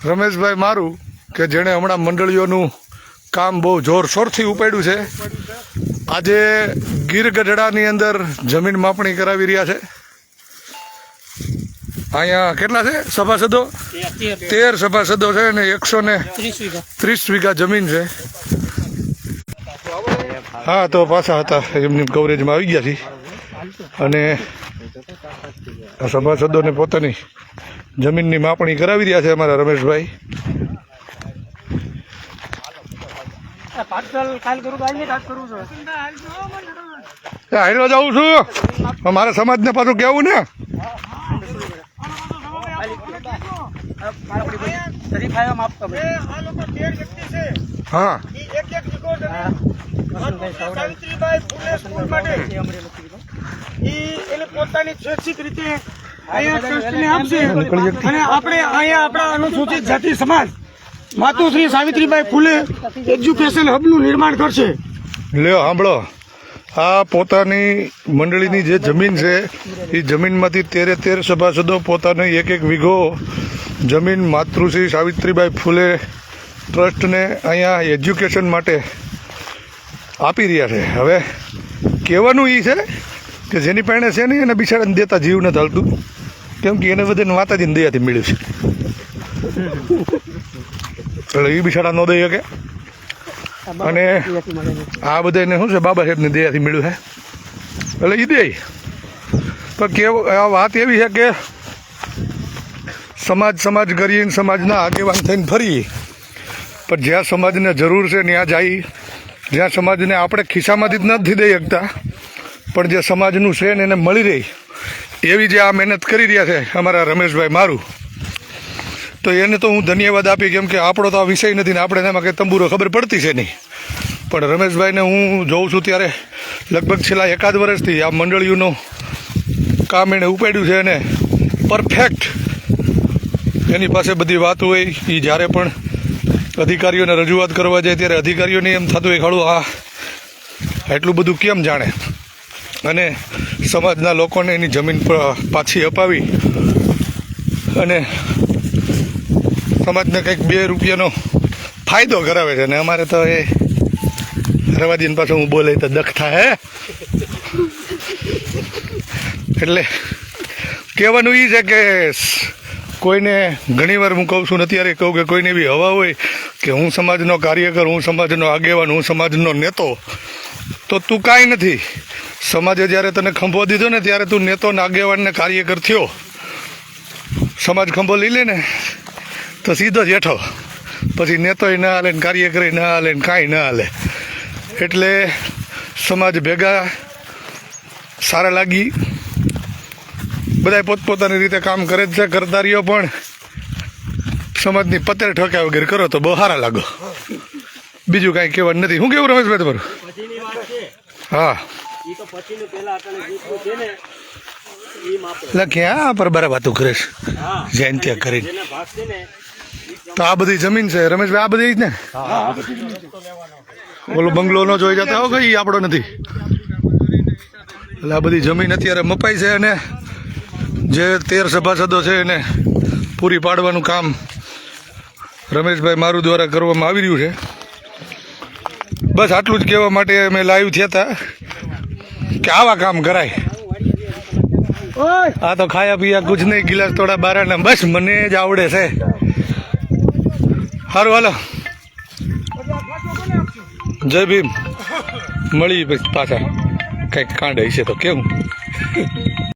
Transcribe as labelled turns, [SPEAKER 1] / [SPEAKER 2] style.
[SPEAKER 1] રમેશભાઈ મારું કે જેણે હમણાં મંડળીઓનું કામ બહુ જોરશોરથી ઉપાડ્યું છે. આજે ગીર ગઢડાની અંદર જમીન માપણી કરાવી રહ્યા છે. અહીંયા કેટલા છે સભાસદો? 13 સભાસદો છે અને 130 વીઘા જમીન છે. હા, તો પાછા હતા એમની કવરેજમાં આવી ગયા છે અને આ સભાસદોને પોતાની જમીનની માપણી કરાવી રહ્યા છે અમારા રમેશભાઈ. હાઈલો જાઉં છું, મારા સમાજને પાછું કેવું ને. હા,
[SPEAKER 2] પોતાની સ્વૈચ્છિક રીતે આપશે અને આપણે અહીંયા આપણા અનુસૂચિત જાતિ સમાજ માતુશ્રી સાવિત્રીબાઈ ફૂલે એજ્યુકેશન હબનું નિર્માણ કરશે.
[SPEAKER 1] લ્યો સાંભળો, આ પોતાની મંડળીની જે જમીન છે એ જમીનમાંથી 13 સભાસદો પોતાની એક વીઘો જમીન માતૃશ્રી સાવિત્રીબાઈ ફૂલે ટ્રસ્ટને અહીંયા એજ્યુકેશન માટે આપી રહ્યા છે. હવે કહેવાનું એ છે કે જેની પાસે છે નહીં એને બિચારાને દેતા જીવ નથી હાલતું, કેમ કે એને બધાને માતાજીની દયાથી મળ્યું છે. એટલે એ બિચારા ન દઈ શકે અને આ બધાને શું છે બાબા સાહેબની દયાથી મળ્યું છે એટલે એ દે. પણ કેવું આ વાત એવી છે કે સમાજ કરીને સમાજના આગેવાન થઈને ફરી, પણ જ્યાં સમાજને જરૂર છે ત્યાં જાય, જ્યાં સમાજને આપણે ખિસ્સામાંથી જ નથી દઈ શકતા પણ જે સમાજનું છે ને એને મળી રહી એવી જે આ મહેનત કરી રહ્યા છે અમારા રમેશભાઈ મારું, તો એને તો હું ધન્યવાદ આપી, કેમ કે આપણો તો આ વિષય નથી ને આપણે એમાં કંઈ તંબુરો ખબર પડતી છે નહીં. પણ રમેશભાઈને હું જોઉં છું ત્યારે લગભગ છેલ્લા 1 વર્ષથી આ મંડળીઓનું કામ એણે ઉપાડ્યું છે અને પરફેક્ટ એની પાસે બધી વાત હોય. એ જ્યારે પણ અધિકારીઓને રજૂઆત કરવા જાય ત્યારે અધિકારીઓને એમ થતું હોય ખાડું આ એટલું બધું કેમ જાણે, અને સમાજના લોકોને એની જમીન પાછી અપાવી અને સમાજને કંઈક 2 રૂપિયાનો ફાયદો કરાવે છે. અને અમારે તો એ રવાજીને પાછું હું બોલે તો દખ થાય હે. એટલે કહેવાનું એ છે કે કોઈને ઘણીવાર હું કહું છું, અત્યારે કહું કે કોઈને એવી હવા હોય કે હું સમાજનો કાર્યકર, હું સમાજનો આગેવાન, હું સમાજનો નેતો, તો તું કાંઈ નથી. સમાજે જ્યારે તને ખંભો દીધો ને ત્યારે તું નેતો ને આગેવાનને કાર્યકર થયો. સમાજ ખંભો લઈ લે ને તો સીધો જ હેઠો, પછી નેતોય ના હાલે ને કાર્યકરે ના હાલે ને કાંઈ ના હાલે. એટલે સમાજ ભેગા સારા લાગી, બધા પોતપોતાની રીતે કામ કરે જ છે. કરતારીઓ પણ સમાજની પતેર ઠોક્યા વગર કરો તો બહુ સારા લાગો. બીજું કાંઈ કહેવાનું નથી. શું કેવું રમેશભાઈ તમારું? હા, એટલે ક્યાં પર બરાબર વાતું કરે છે જૈન ત્યાં કરીને. તો આ બધી જમીન છે રમેશભાઈ, આ બધી જ ને. ઓલો બંગલો નો જોઈ જતા હો કઈ આપણો નથી. એટલે આ બધી જમીન અત્યારે મપાઈ છે અને જે 13 સભાસદો છે એને પૂરી પાડવાનું કામ રમેશભાઈ મારું દ્વારા કરવામાં આવી રહ્યું છે. બસ આટલું જ કહેવા માટે અમે લાઈવ થયા હતા કે આવા કામ કરાય. આ તો ખાયા પીયા કુછ નહીં, ગિલાસ થોડા બારાના, બસ મને જ આવડે છે. સારું હાલો, જય ભીમ. મળી પછી પાછા કંઈક કાંડ હશે તો કેવું.